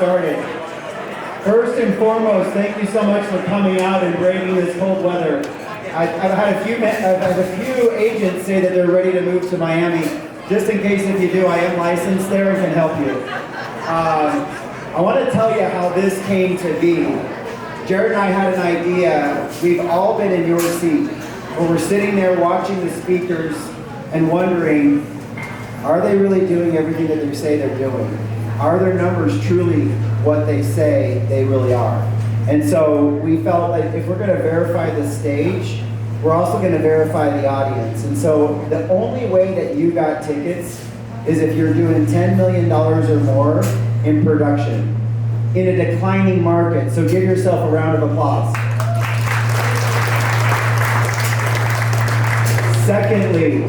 started. First and foremost, thank you so much for coming out and braving this cold weather. I've had a few agents say that they're ready to move to Miami. Just in case if you do, I am licensed there and can help you. I want to tell you how this came to be. Jared and I had an idea. We've all been in your seat, where we're sitting there watching the speakers and wondering, are they really doing everything that they say they're doing? Are their numbers truly what they say they really are? And so we felt like if we're going to verify the stage, we're also going to verify the audience. And so the only way that you got tickets is if you're doing $10 million or more in production in a declining market. So give yourself a round of applause. Secondly,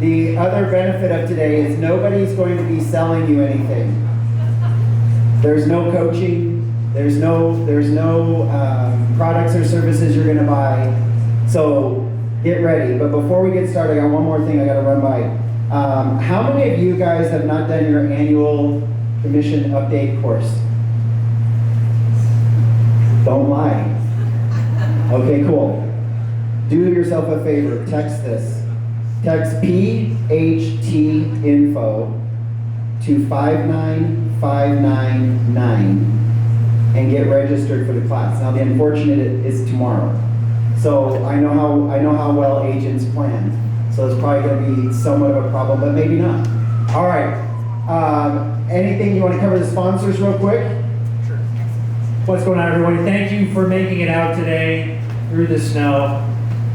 the other benefit of today is nobody's going to be selling you anything. There's no coaching. There's no products or services you're going to buy. So get ready. But before we get started, I got one more thing I got to run by. How many of you guys have not done your annual commission update course? Don't lie. Okay, cool. Do yourself a favor. Text this. Text PHT info to 59599 and get registered for the class. Now the unfortunate is tomorrow. So I know how well agents plan. So it's probably going to be somewhat of a problem, but maybe not. All right. Anything you want to cover the sponsors real quick? Sure. What's going on, everybody? Thank you for making it out today through the snow.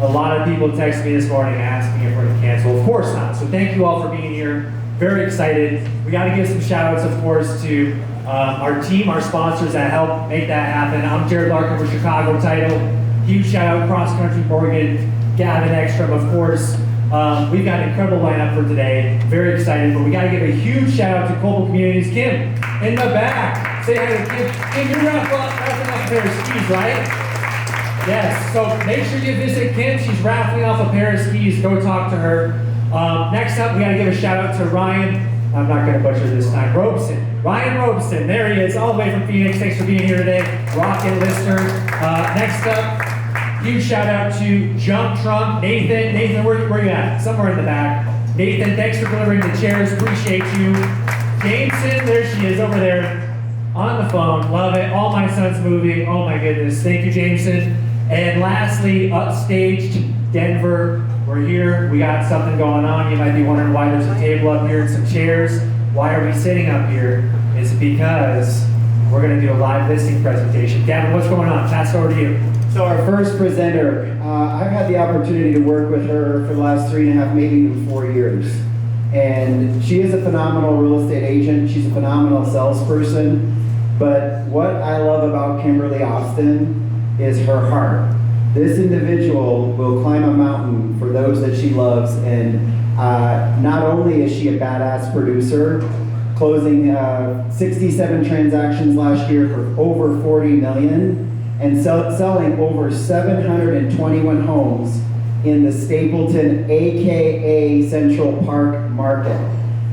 A lot of people texted me this morning asking if we're going to cancel. Of course not. So thank you all for being here. Very excited. We got to give some shout outs, of course, to our team, our sponsors that helped make that happen. I'm Jared Larkin with Chicago Title. Huge shout out Cross Country Morgan, Gavin Ekstrom, of course. We've got an incredible lineup for today. Very excited, but we got to give a huge shout out to Coldwell Communities. Kim, in the back. Say hi to Kim. Kim, you're raffling off a pair of skis, right? Yes, so make sure you visit Kim. She's raffling off a pair of skis. Go talk to her. Next up, we got to give a shout out to Ryan. I'm not going to butcher this time. Robeson. Ryan Robeson. There he is, all the way from Phoenix. Thanks for being here today. Rocket Lister. Next up, huge shout out to Jump Trunk. Nathan. Nathan, where you at? Somewhere in the back. Nathan, thanks for delivering the chairs. Appreciate you. Jameson, there she is over there on the phone. Love it. All My Son's moving. Oh my goodness. Thank you, Jameson. And lastly, Upstaged Denver. We're here. We got something going on. You might be wondering why there's a table up here and some chairs. Why are we sitting up here? It's because we're going to do a live listing presentation. Gavin, what's going on? Pass it over to you. So our first presenter, I've had the opportunity to work with her for the last 3.5, maybe even 4 years. And she is a phenomenal real estate agent. She's a phenomenal salesperson. But what I love about Kimberly Austin is her heart. This individual will climb a mountain for those that she loves, and not only is she a badass producer, closing 67 transactions last year for over 40 million, and selling over 721 homes in the Stapleton, AKA Central Park market.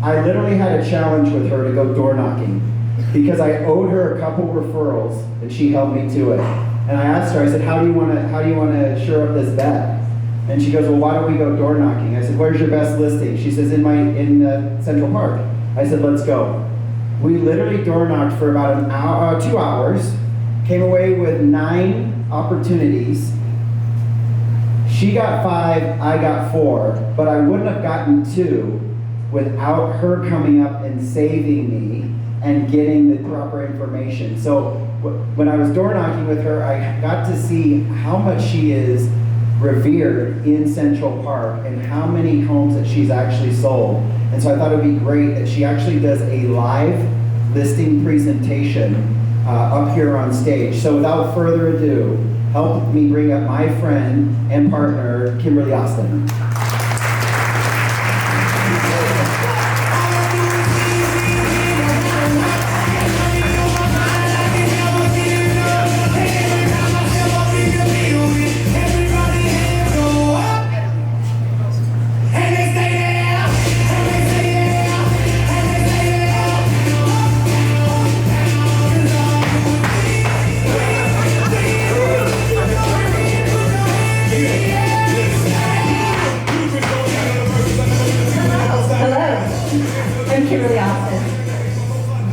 I literally had a challenge with her to go door knocking because I owed her a couple referrals, and she held me to it. And I asked her, I said, how do you want to shore up this bet? And she goes, well, why don't we go door knocking? I said, where's your best listing? She says, in Central Park. I said, let's go. We literally door knocked for about 2 hours, came away with 9 opportunities. She got 5, I got 4, but I wouldn't have gotten 2 without her coming up and saving me and getting the proper information. So when I was door knocking with her, I got to see how much she is revered in Central Park and how many homes that she's actually sold. And so I thought it would be great that she actually does a live listing presentation up here on stage. So without further ado, help me bring up my friend and partner, Kimberly Austin. I'm Kimberly Austin.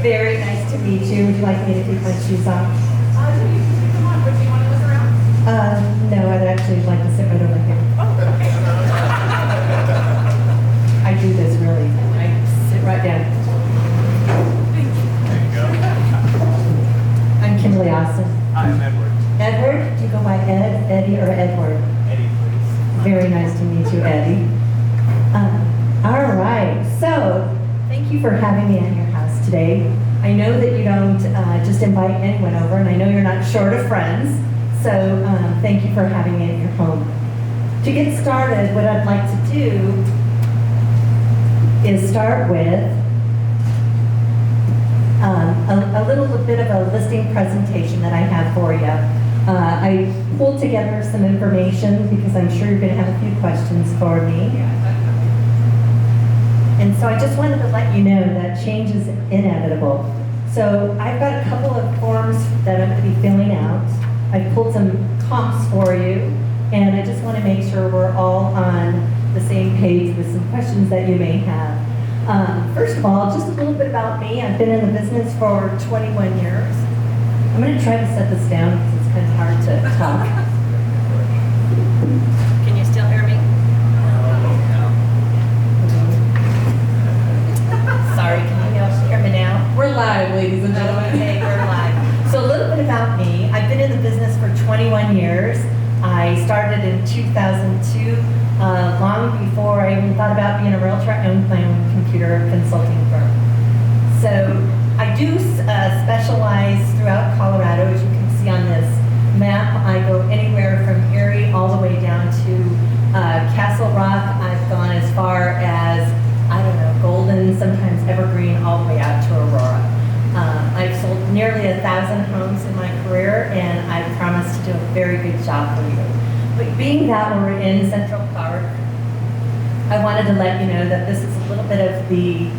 Very nice to meet you. Would you like me to take my shoes off? No, you can come on, but do you want to look around? No, I'd actually like to sit right over here. Oh, okay. I do this really. I sit right down. Thank you. There you go. I'm Kimberly Austin. Hi, I'm Edward. Edward, do you go by Ed, Eddie, or Edward? Eddie, please. Very nice to meet you, Eddie. All right, so thank you for having me at your house today. I know that you don't just invite anyone over, and I know you're not short of friends, so thank you for having me at your home. To get started, what I'd like to do is start with a little bit of a listing presentation that I have for you. I pulled together some information because I'm sure you're going to have a few questions for me. And so I just wanted to let you know that change is inevitable. So I've got a couple of forms that I'm going to be filling out. I pulled some comps for you, and I just want to make sure we're all on the same page with some questions that you may have. First of all, just a little bit about me. I've been in the business for 21 years. I'm going to try to set this down because it's kind of hard to talk. Can you still hear me? Sorry, can you hear me now? We're live, ladies and gentlemen. Okay, we're live. So a little bit about me. I've been in the business for 21 years. I started in 2002, long before I even thought about being a realtor. I owned my own computer consulting firm. So I do specialize throughout Colorado, as you can see on this map. I go anywhere from Erie all the way down to Castle Rock. I've gone as far as, I don't know, Golden, sometimes Evergreen, all the way out to Aurora. I've sold nearly 1,000 homes in my career, and I promise to do a very good job for you. But being that we're in Central Park, I wanted to let you know that this is a little bit of the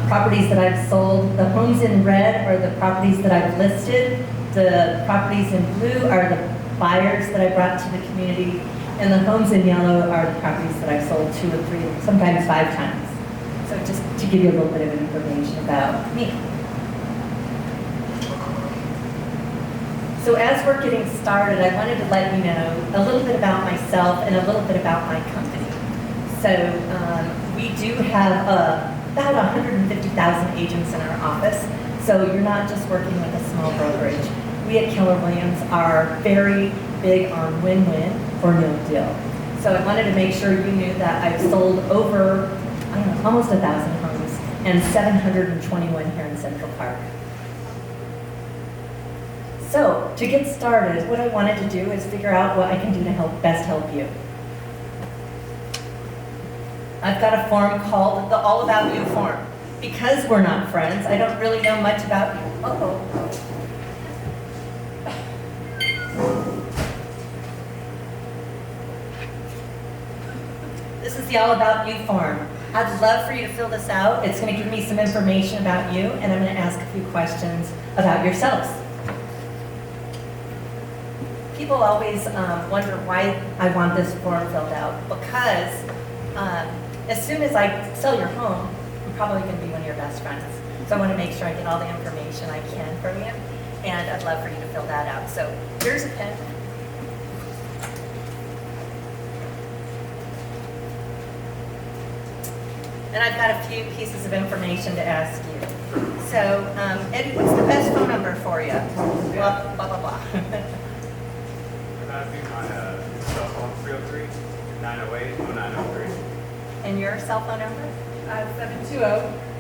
properties that I've sold. The homes in red are the properties that I've listed. The properties in blue are the buyers that I brought to the community. And the homes in yellow are the properties that I've sold 2 or 3, sometimes 5 times. So just to give you a little bit of information about me. So as we're getting started, I wanted to let you know a little bit about myself and a little bit about my company. So we do have about 150,000 agents in our office. So you're not just working with a small brokerage. We at Keller Williams are very big on win-win or no deal. So I wanted to make sure you knew that I've sold over, I don't know, almost 1,000 homes and 721 here in Central Park. So to get started, what I wanted to do is figure out what I can do to best help you. I've got a form called the All About You form. Because we're not friends, I don't really know much about you. Uh-oh. This is the All About You form. I'd love for you to fill this out. It's going to give me some information about you, and I'm going to ask a few questions about yourselves. People always wonder why I want this form filled out, because as soon as I sell your home, I'm probably going to be one of your best friends. So I want to make sure I get all the information I can from you, and I'd love for you to fill that out. So here's a pen. And I've got a few pieces of information to ask you. So, Eddie, what's the best phone number for you? Blah, blah, blah, blah. That'd be my cell phone, 303-908-0903. And your cell phone number?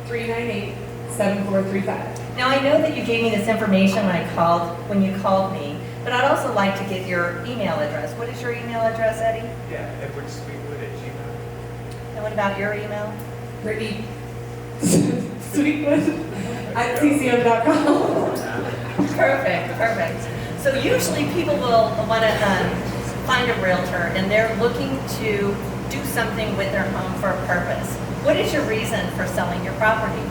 720-398-7435. Now, I know that you gave me this information when you called me, but I'd also like to get your email address. What is your email address, Eddie? Yeah, edwardsweetwood@gmail. And what about your email? Brittany Sweetwood@ccm.com. Perfect. So usually people will want to find a realtor and they're looking to do something with their home for a purpose. What is your reason for selling your property?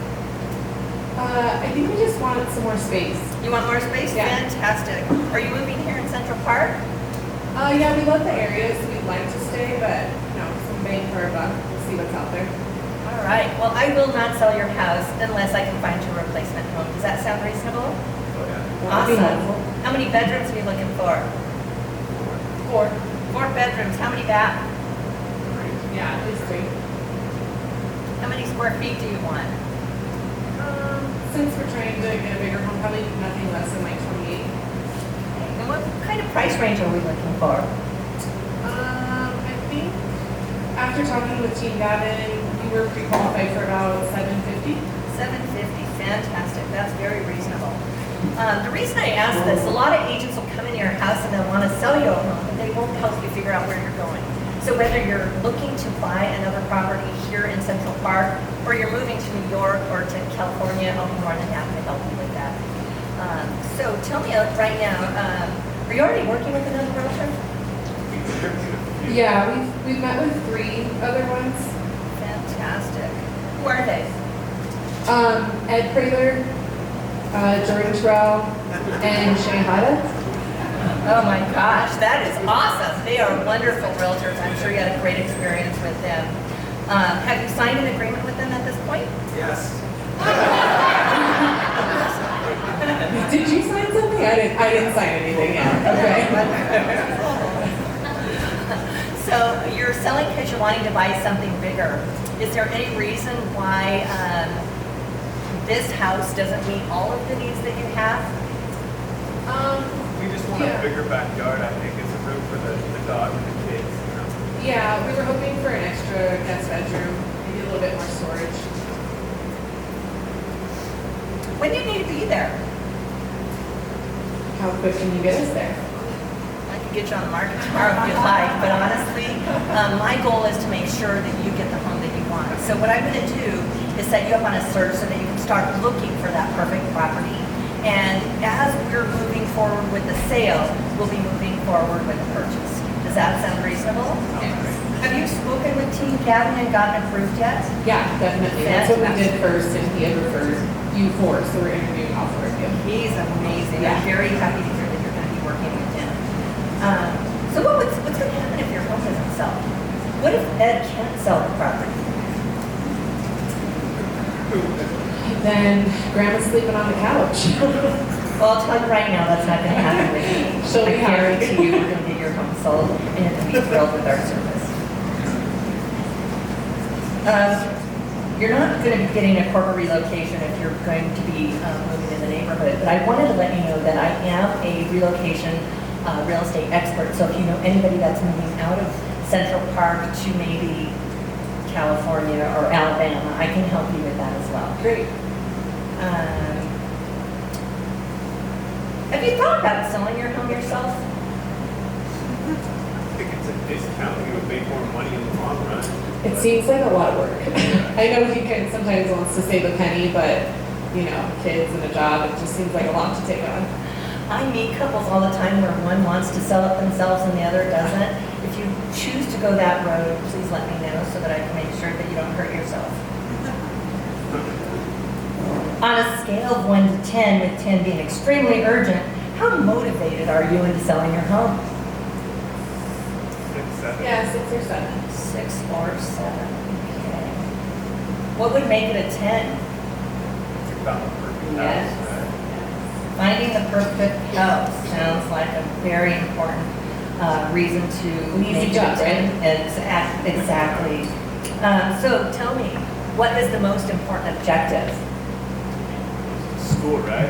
I think we just want some more space. You want more space? Yeah. Fantastic. Are you moving here in Central Park? Yeah, we love the area, so we'd like to stay, but some bang for our buck. We'll see what's out there. All right, well, I will not sell your house unless I can find you a replacement home. Does that sound reasonable? Oh, yeah. Awesome. That'd be helpful. How many bedrooms are you looking for? 4. 4 bedrooms. How many bath? Yeah, at least 3. How many square feet do you want? Since we're trying to get a bigger home, probably nothing less than like 28. And what kind of price range are we looking for? I think after talking with Team Gavin, we were pre-qualified for about 750. 750, fantastic. That's very reasonable. The reason I ask this, a lot of agents will come in your house and they'll want to sell you a home, but they won't help you figure out where you're going. So whether you're looking to buy another property here in Central Park, or you're moving to New York or to California, I'll be more than happy to help you with that. So tell me right now, are you already working with another realtor? Yeah, we've met with 3 other ones. Fantastic. Who are they? Ed Prater, Jordan Terrell, and Shayhada. Oh my gosh, that is awesome. They are wonderful realtors. I'm sure you had a great experience with them. Have you signed an agreement with them at this point? Yes. Did you sign something? I didn't sign anything yet. Okay. So you're selling because you're wanting to buy something bigger. Is there any reason why this house doesn't meet all of the needs that you have? We just want Yeah. a bigger backyard. I think it's a room for the dog and the kids. You know? Yeah, we were hoping for an extra guest bedroom, maybe a little bit more storage. When do you need to be there? How quick can you get us there? I can get you on the market tomorrow if you'd like, but honestly, my goal is to make sure that you get the home that you want. So what I'm going to do is set you up on a search so that you can start looking for that perfect property. And as we're moving forward with the sale, we'll be moving forward with the purchase. Does that sound reasonable? Yes. Have you spoken with Team Gavin and gotten approved yet? Yeah, definitely. That's what we did first, and he had referred you for, so we're interviewing all 4 of you. He's amazing. Yeah. I'm very happy to hear that you're going to be working with him. So what's going to happen if your home doesn't sell? What if Ed can't sell the property? Then Grandma's sleeping on the couch. Well, I'll tell you right now, that's not going to happen with me. She'll be I guarantee you we're going to get your home sold, and you're going to be thrilled with our service. You're not going to be getting a corporate relocation if you're going to be moving in the neighborhood, but I wanted to let you know that I am a relocation real estate expert. So if you know anybody that's moving out of Central Park to maybe California or Alabama, I can help you with that as well. Great. Have you thought about selling your home yourself? I think it's a discount. You would make more money in the long run. It seems like a lot of work. I know he can sometimes wants to save a penny, but you know, kids and a job, it just seems like a lot to take on. I meet couples all the time where one wants to sell it themselves and the other doesn't. If you choose to go that road, please let me know so that I can make sure that you don't hurt yourself. On a scale of 1 to 10, with 10 being extremely urgent, how motivated are you into selling your home? 6, 7. Yeah, 6 or 7. 6 or 7. Okay. What would make it a 10? It's about the perfect Yes. house, right? Finding the perfect house sounds like a very important reason to An easy make job, it. right? Exactly. So tell me, what is the most important objective? School, right?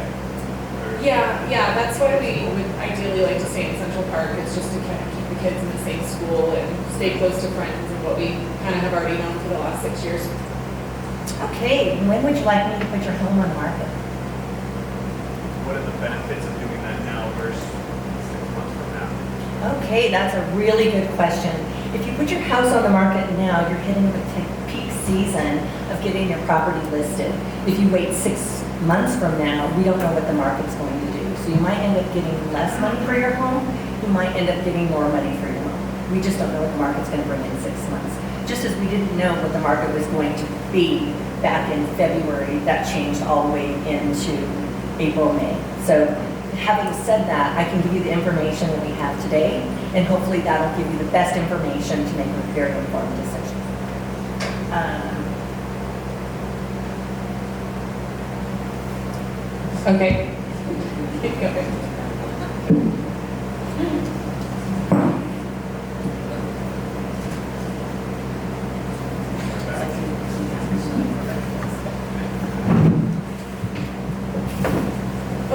Yeah, that's why we would ideally like to stay in Central Park. It's just to kind of keep the kids in the same school and stay close to friends and what we kind of have already known for the last 6 years. Okay, when would you like me to put your home on the market? What are the benefits of doing that now versus 6 months from now? Okay, that's a really good question. If you put your house on the market now, you're hitting the peak season of getting your property listed. If you wait 6 months from now, we don't know what the market's going to do. So you might end up getting less money for your home. You might end up getting more money for your home. We just don't know what the market's going to bring in 6 months. Just as we didn't know what the market was going to be back in February, that changed all the way into April, May. So having said that, I can give you the information that we have today, and hopefully that'll give you the best information to make a very informed decision. Okay. Keep going.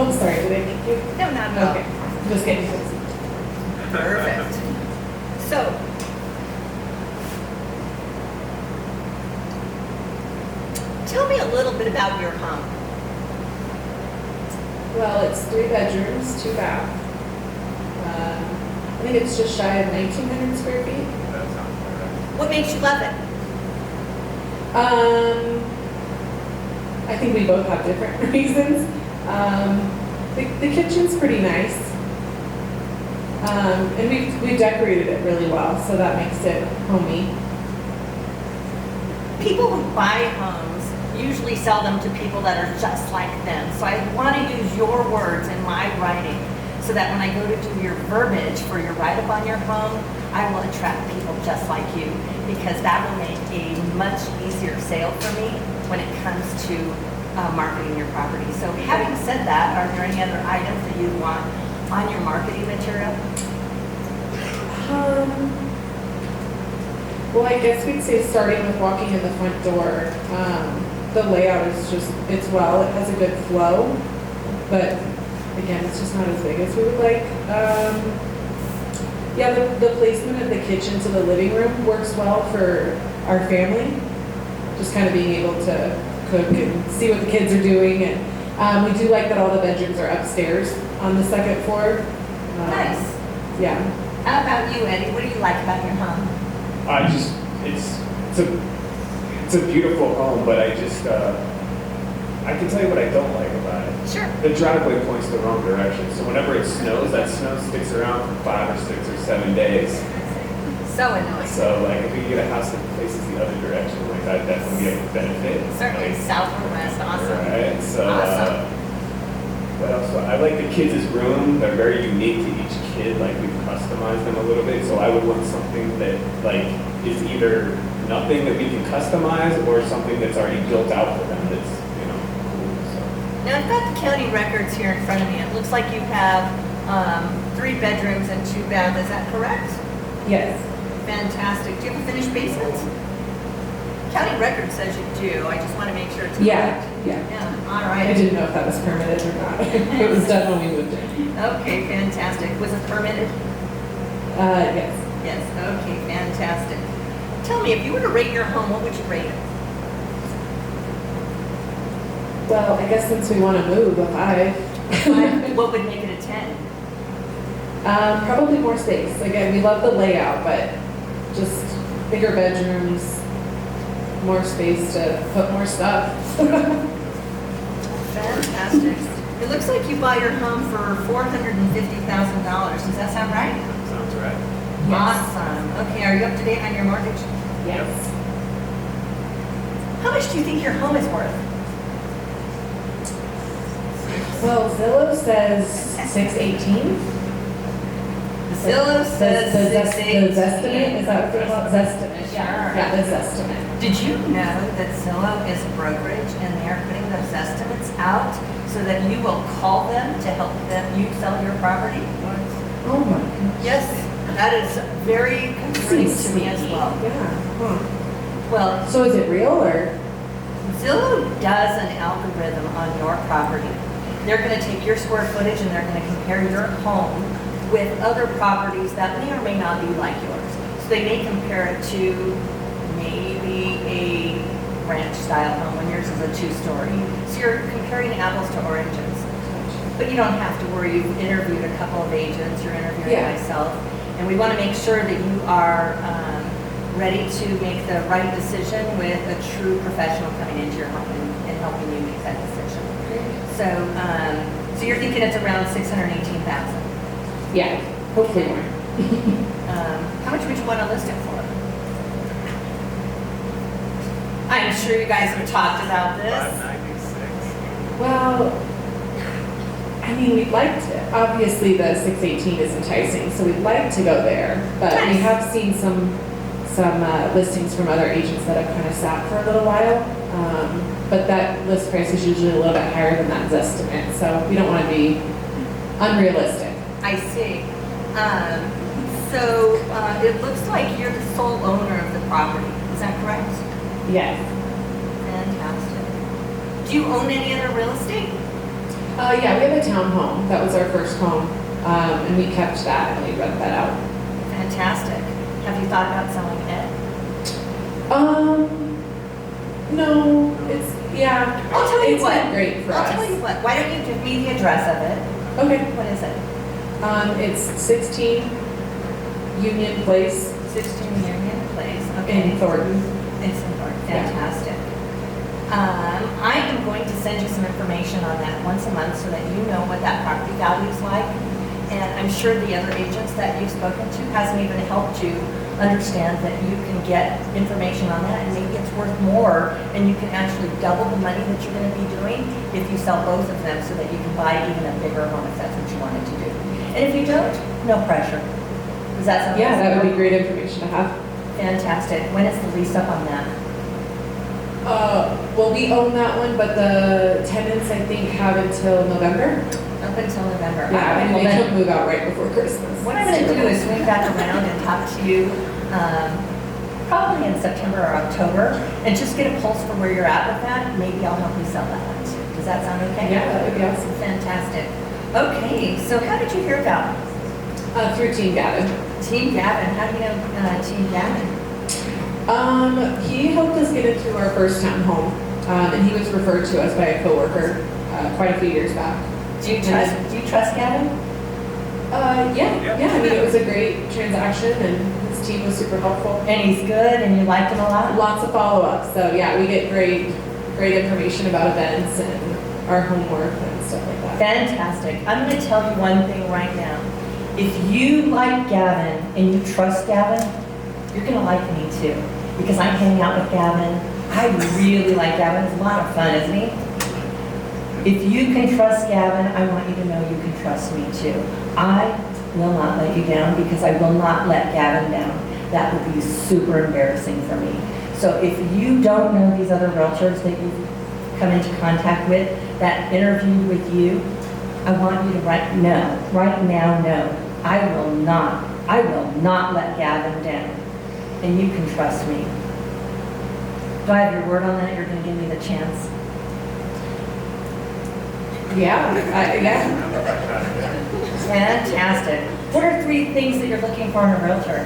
Oh, sorry, did I kick you? No, not at all. Okay, just kidding. Perfect. So, tell me a little bit about your home. Well, it's 3 bedrooms, 2 bath. I think it's just shy of 1,900 square feet. That sounds about right. What makes you love it? I think we both have different reasons. The kitchen's pretty nice. And we've decorated it really well, so that makes it homey. People who buy homes usually sell them to people that are just like them. So I want to use your words in my writing so that when I go to do your verbiage for your write-up on your home, I will attract people just like you, because that will make a much easier sale for me when it comes to marketing your property. So having said that, are there any other items that you want on your marketing material? Well, I guess we'd say starting with walking in the front door. The layout is just, it has a good flow, but again, it's just not as big as we would like. Yeah, the placement of the kitchen to the living room works well for our family. Just kind of being able to cook and see what the kids are doing. And we do like that all the bedrooms are upstairs on the 2nd floor. Nice. Yeah. How about you, Eddie? What do you like about your home? It's a beautiful home, but I can tell you what I don't like about it. Sure. The driveway points the wrong direction, so whenever it snows, that snow sticks around for 5 or 6 or 7 days. So annoying. So like if we could get a house that faces the other direction, like that definitely be a benefit. Certainly Like, south or west. Awesome. right, so Awesome. what else? I like the kids' room. They're very unique to each kid. Like we've customized them a little bit, so I would want something that like is either nothing that we can customize or something that's already built out for them. That's cool. So. Now, I've got the county records here in front of me. It looks like you have 3 bedrooms and 2 baths. Is that correct? Yes. Fantastic. Do you have a finished basement? County record says you do. I just want to make sure it's Yeah. correct. Yeah. Yeah. All I right. didn't know if that was permitted or not. It was done when we moved in. Okay, fantastic. Was it permitted? Yes. Yes. Okay, fantastic. Tell me, if you were to rate your home, what would you rate it? Well, I guess since we want to move, a 5. What would make it a 10? Probably more space. Again, we love the layout, but just bigger bedrooms, more space to put more stuff. Fantastic. It looks like you bought your home for $450,000. Does that sound right? Sounds right. Awesome. Okay, are you up to date on your mortgage? Yes. How much do you think your home is worth? Well, Zillow says 618. Zillow says The 618. Zestimate, is that what they call it? Zestimate, yeah. Sure. Yeah, the Zestimate. Did you know that Zillow is a brokerage and they're putting those estimates out so that you will call them to help you sell your property? Oh my gosh. Yes, that is very comforting to me as well. Yeah. Huh. Well, So is it real or? Zillow does an algorithm on your property. They're going to take your square footage and they're going to compare your home with other properties that may or may not be like yours. So they may compare it to maybe a ranch style home when yours is a 2-story. So you're comparing apples to oranges. But you don't have to worry. You've interviewed a couple of agents. You're interviewing Yeah. myself. And we want to make sure that you are ready to make the right decision with a true professional coming into your home and helping you make that decision. So you're thinking it's around 618,000. Yeah, hopefully more. How much would you want to list it for? I'm sure you guys have talked about this. 596. Well, I mean, we'd like to, obviously the 618 is enticing, so we'd like to go there, but we Nice. have seen some some listings from other agents that have kind of sat for a little while. But that list price is usually a little bit higher than that estimate, so we don't want to be unrealistic. I see. So it looks like you're the sole owner of the property. Is that correct? Yes. Fantastic. Do you own any other real estate? Yeah, we have a townhome. That was our first home, and we kept that and we rent that out. Fantastic. Have you thought about selling it? No, it's, yeah. I'll tell you It's what. been great for us. I'll tell you what. Why don't you give me the address of it? Okay. What is it? It's 16 Union Place 16 Union Place. Okay. in Thornton. It's in Thornton. Yeah. Fantastic. I am going to send you some information on that once a month so that you know what that property value is like. And I'm sure the other agents that you've spoken to hasn't even helped you understand that you can get information on that and maybe it's worth more and you can actually double the money that you're going to be doing if you sell both of them so that you can buy even a bigger home if that's what you wanted to do. And if you don't, no pressure. Does that sound Yeah, that would be reasonable? great information to have. Fantastic. When is the lease up on that? Well, we own that one, but the tenants, I think, have until November. Up until November. Yeah, and Well, they then- could move out right before Christmas. What I'm going to do is swing back around and talk to you probably in September or October and just get a pulse for where you're at with that. Maybe I'll help you sell that one too. Does that sound okay? Yeah, that would be awesome. Fantastic. Okay, so how did you hear about Through Team Gavin. Team Gavin? How do you know Team Gavin? He helped us get into our first townhome, and he was referred to us by a coworker quite a few years back. Do you trust Gavin? Yeah. I mean, it was a great transaction, and his team was super helpful. And he's good and you liked him a lot? Lots of follow-ups. So yeah, we get great information about events and our homework and stuff like that. Fantastic. I'm going to tell you one thing right now. If you like Gavin and you trust Gavin, you're going to like me too. Because I hang out with Gavin. I really like Gavin. It's a lot of fun, isn't he? If you can trust Gavin, I want you to know you can trust me too. I will not let you down because I will not let Gavin down. That would be super embarrassing for me. So if you don't know these other realtors that you've come into contact with, that interviewed with you, I want you to right now know, I will not let Gavin down. And you can trust me. Do I have your word on that? You're going to give me the chance? Yeah. Fantastic. What are 3 things that you're looking for in a realtor?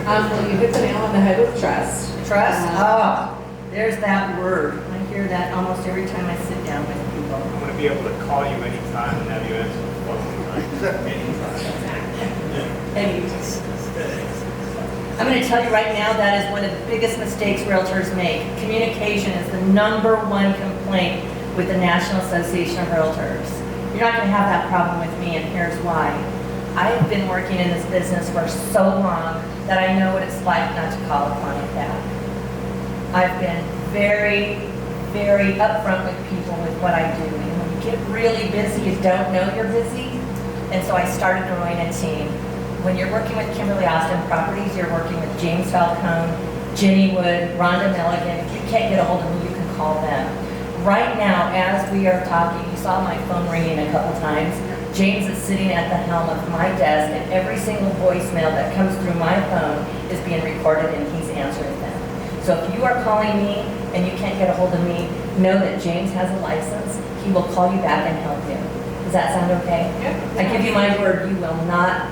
Well, you hit the nail on the head with trust. Trust? Oh, there's that word. I hear that almost every time I sit down with people. I'm gonna be able to call you anytime and have you answer the phone, like, anytime. I'm going to tell you right now that is one of the biggest mistakes realtors make. Communication is the #1 complaint with the National Association of Realtors. You're not going to have that problem with me, and here's why. I have been working in this business for so long that I know what it's like not to call a client back. I've been very, very upfront with people with what I do. And when you get really busy, you don't know you're busy. And so I started growing a team. When you're working with Kimberly Austin Properties, you're working with James Falcone, Jenny Wood, Rhonda Milligan. If you can't get a hold of me, you can call them. Right now, as we are talking, you saw my phone ringing a couple times. James is sitting at the helm of my desk, and every single voicemail that comes through my phone is being recorded, and he's answering them. So if you are calling me and you can't get a hold of me, know that James has a license. He will call you back and help you. Does that sound okay? Yep. I give you my word, you will not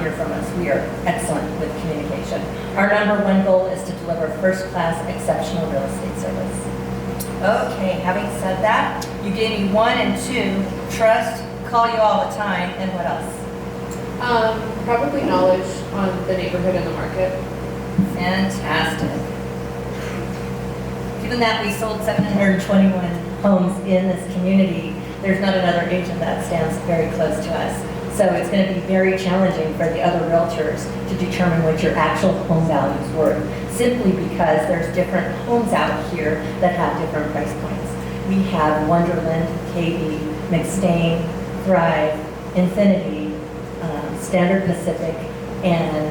hear from us. We are excellent with communication. Our #1 goal is to deliver first-class, exceptional real estate service. Okay, having said that, you gave me 1 and 2, trust, call you all the time, and what else? Probably knowledge on the neighborhood and the market. Fantastic. Given that we sold 721 homes in this community, there's not another agent that stands very close to us. So it's going to be very challenging for the other realtors to determine what your actual home value is worth, simply because there's different homes out here that have different price points. We have Wonderland, KB, McStain, Thrive, Infinity, Standard Pacific, and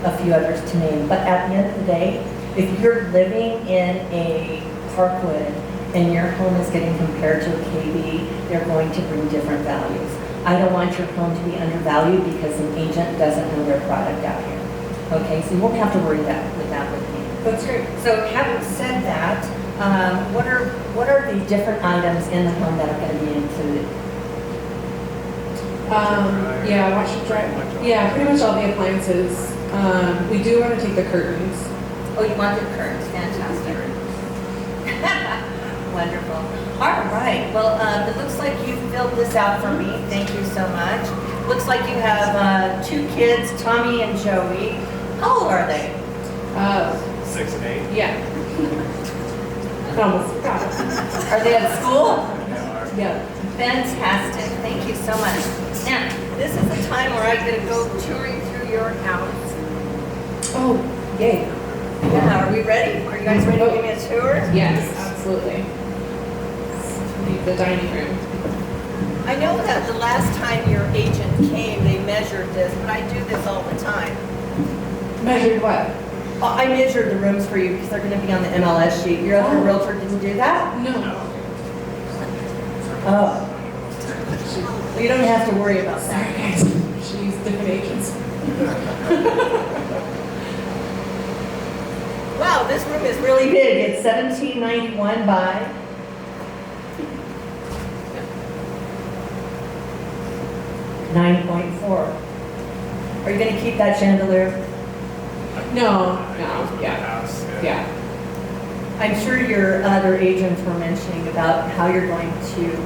a few others to name. But at the end of the day, if you're living in a Parkwood and your home is getting compared to a KB, they're going to bring different values. I don't want your home to be undervalued because an agent doesn't know their product out here. Okay, so you won't have to worry that with me. That's great. So having said that, what are the different items in the home that are going to be included? Yeah, washer dryer. Yeah, pretty much all the appliances. We do want to take the curtains. Oh, you want the curtains, fantastic. Wonderful. All right, well, it looks like you filled this out for me. Thank you so much. Looks like you have 2 kids, Tommy and Joey. How old are they? 6 and 8. Yeah. Almost forgot. Are they at school? Yeah. Fantastic, thank you so much. Now, this is the time where I'm gonna go touring through your house. Oh, yay. Yeah, are we ready? Are you guys ready to give me a tour? Yes, absolutely. Leave the dining room. I know that the last time your agent came, they measured this, but I do this all the time. Measured what? I measured the rooms for you because they're gonna be on the MLS sheet. Your other Oh. realtor didn't do that? No. Oh. Well, you don't have to worry about Sorry, that. guys. Should use different agents. Wow, this room is really big. It's 1791 by 9.4. Are you gonna keep that chandelier? No, Yeah. yeah, House. yeah. I'm sure your other agents were mentioning about how you're going to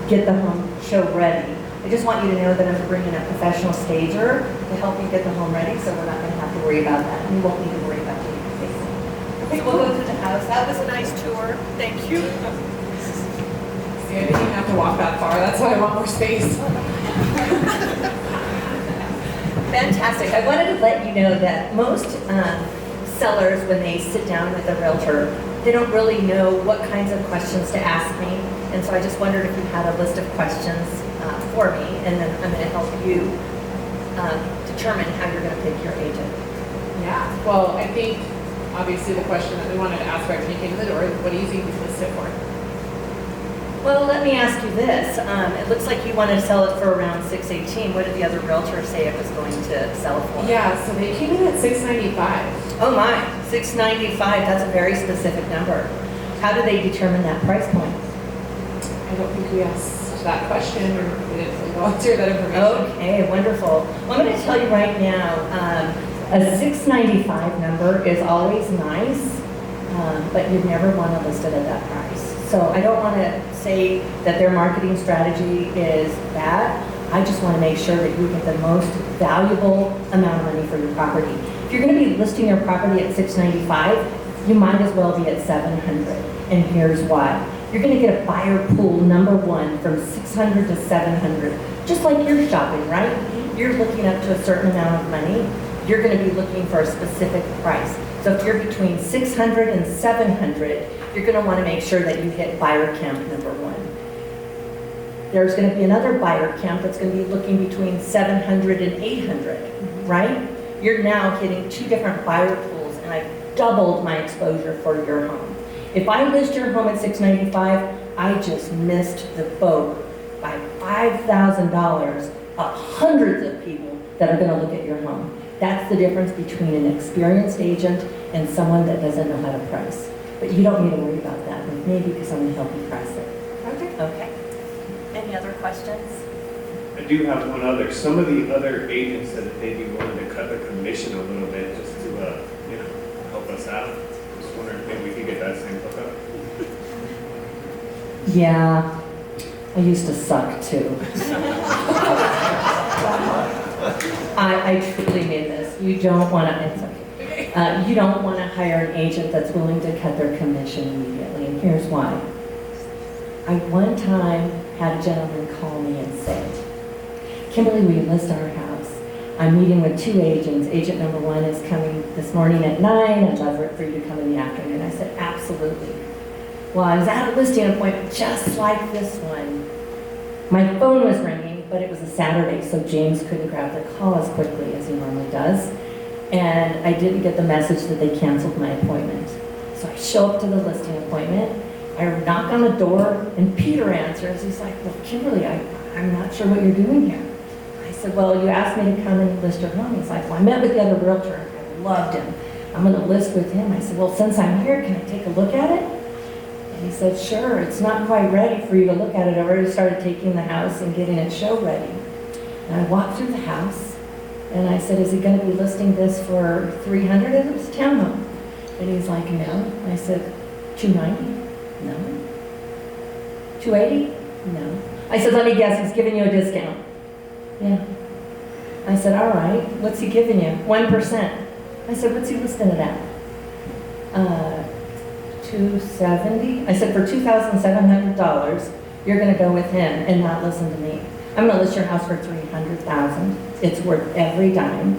get the home show ready. I just want you to know that I'm bringing a professional stager to help you get the home ready, so we're not going to have to worry about that. And you won't need to worry about getting your face in. Okay, we'll go through the house. That was a nice tour. Thank you. See, I didn't even have to walk that far. That's why I want more space. Fantastic. I wanted to let you know that most sellers, when they sit down with a realtor, they don't really know what kinds of questions to ask me. And so I just wondered if you had a list of questions for me, and then I'm going to help you determine how you're going to pick your agent. Yeah. Well, I think obviously the question that we wanted to ask right when you came in the door is, what do you think we list it for? Well, let me ask you this. It looks like you wanted to sell it for around $618. What did the other realtor say it was going to sell for? Yeah, so they came in at $695. Oh my, $695. That's a very specific number. How do they determine that price point? I don't think we asked that question, or we didn't really volunteer that information. Okay, wonderful. Well, I'm going to tell you right now, a $695 number is always nice, but you'd never want to list it at that price. So I don't want to say that their marketing strategy is bad. I just want to make sure that you get the most valuable amount of money for your property. If you're going to be listing your property at $695, you might as well be at $700. And here's why. You're going to get a buyer pool, number one, from $600 to $700. Just like you're shopping, right? You're looking up to a certain amount of money. You're going to be looking for a specific price. So if you're between $600 and $700, you're going to want to make sure that you hit buyer camp number one. There's going to be another buyer camp that's going to be looking between $700 and $800, right? You're now hitting 2 different buyer pools, and I've doubled my exposure for your home. If I list your home at $695, I just missed the boat by $5,000 of hundreds of people that are going to look at your home. That's the difference between an experienced agent and someone that doesn't know how to price. But you don't need to worry about that with me because I'm going to help you price it. Okay. Okay. Any other questions? I do have one other. Some of the other agents said that they'd be willing to cut their commission a little bit just to, help us out. Just wondering if maybe we could get that same hookup. Yeah, I used to suck too. I truly mean this. You don't want to, it's okay. You don't want to hire an agent that's willing to cut their commission immediately, and here's why. I one time had a gentleman call me and say, Kimberly, will you list our house? I'm meeting with 2 agents. Agent number 1 is coming this morning at 9. I'd love for you to come in the afternoon. I said, absolutely. Well, I was at a listing appointment just like this one. My phone was ringing, but it was a Saturday, so James couldn't grab the call as quickly as he normally does. and I didn't get the message that they canceled my appointment. So I show up to the listing appointment, I knock on the door, and Peter answers. He's like, well, Kimberly, I'm not sure what you're doing here. I said, well, you asked me to come and list your home. He's like, well, I met with the other realtor. I loved him. I'm going to list with him. I said, well, since I'm here, can I take a look at it? And he said, sure. It's not quite ready for you to look at it. I already started taking the house and getting it show ready. And I walked through the house, and I said, is he going to be listing this for $300? It was a townhome. And he's like, no. I said, $290? No. $280? No. I said, let me guess, he's giving you a discount. Yeah. I said, all right, what's he giving you? 1%. I said, what's he listing it at? $270. I said, for $2,700, you're gonna go with him and not listen to me. I'm gonna list your house for $300,000. It's worth every dime.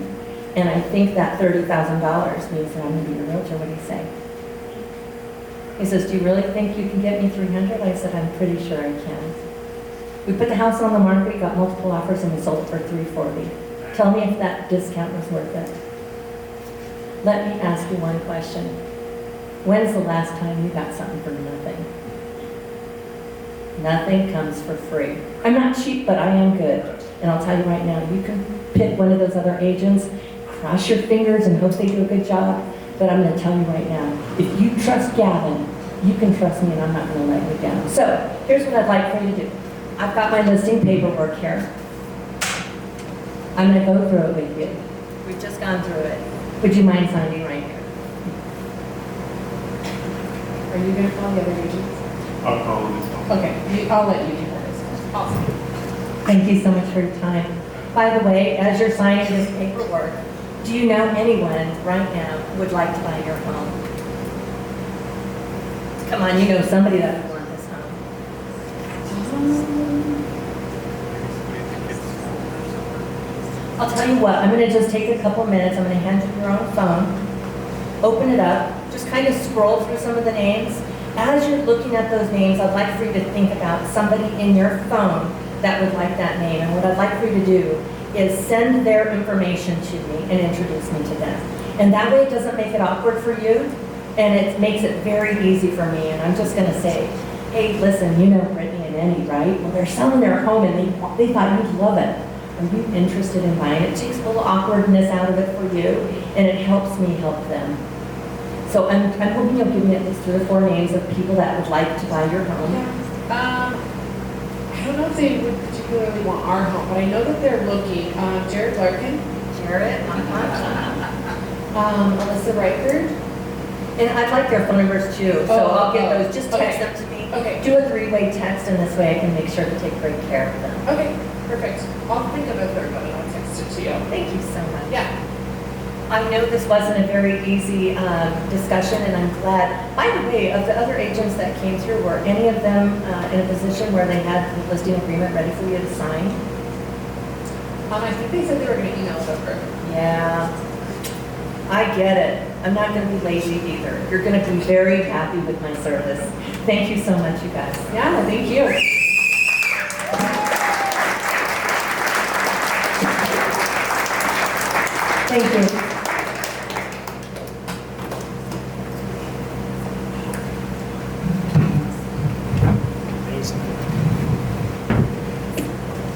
And I think that $30,000 means that I'm gonna be your realtor. What do you say? He says, do you really think you can get me 300? I said, I'm pretty sure I can. We put the house on the market, got multiple offers, and we sold it for $340. Tell me if that discount was worth it. Let me ask you one question. When's the last time you got something for nothing? Nothing comes for free. I'm not cheap, but I am good. And I'll tell you right now, you can pick one of those other agents, cross your fingers and hope they do a good job. But I'm going to tell you right now, if you trust Gavin, you can trust me and I'm not going to let you down. So here's what I'd like for you to do. I've got my listing paperwork here. I'm going to go through it with you. We've just gone through it. Would you mind signing right here? Are you gonna call the other agents? I'll call him as well. Okay, I'll let you do that. Awesome. Thank you so much for your time. By the way, as you're signing this paperwork, do you know anyone right now who would like to buy your home? Come on, you know somebody that would want this home. I'll tell you what, I'm going to just take a couple minutes. I'm going to hand you your own phone, open it up, just kind of scroll through some of the names. As you're looking at those names, I'd like for you to think about somebody in your phone that would like that name. And what I'd like for you to do is send their information to me and introduce me to them. And that way it doesn't make it awkward for you, and it makes it very easy for me. And I'm just going to say, hey, listen, you know Brittany and Andy, right? Well, they're selling their home and they thought you'd love it. Are you interested in buying it? It takes a little awkwardness out of it for you, and it helps me help them. So I'm hoping you'll give me at least 3 or 4 names of people that would like to buy your home. Yeah. I don't know if they would particularly want our home, but I know that they're looking. Jared Larkin. Jared, Alyssa Reichard. and I'd like their phone numbers too, so I'll get those, just text them to me. Okay. Do a 3-way text, and this way I can make sure to take great care of them. Okay, perfect. I'll think of a third one and I'll text it to you. Thank you so much. Yeah. I know this wasn't a very easy discussion, and I'm glad. By the way, of the other agents that came through, were any of them in a position where they had the listing agreement ready for you to sign? I think they said they were going to email it over. Yeah, I get it. I'm not going to be lazy either. You're going to be very happy with my service. Thank you so much, you guys. Yeah, thank you. Thank you.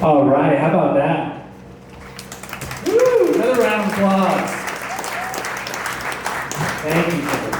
All right, how about that? Woo, another round of applause. Thank you.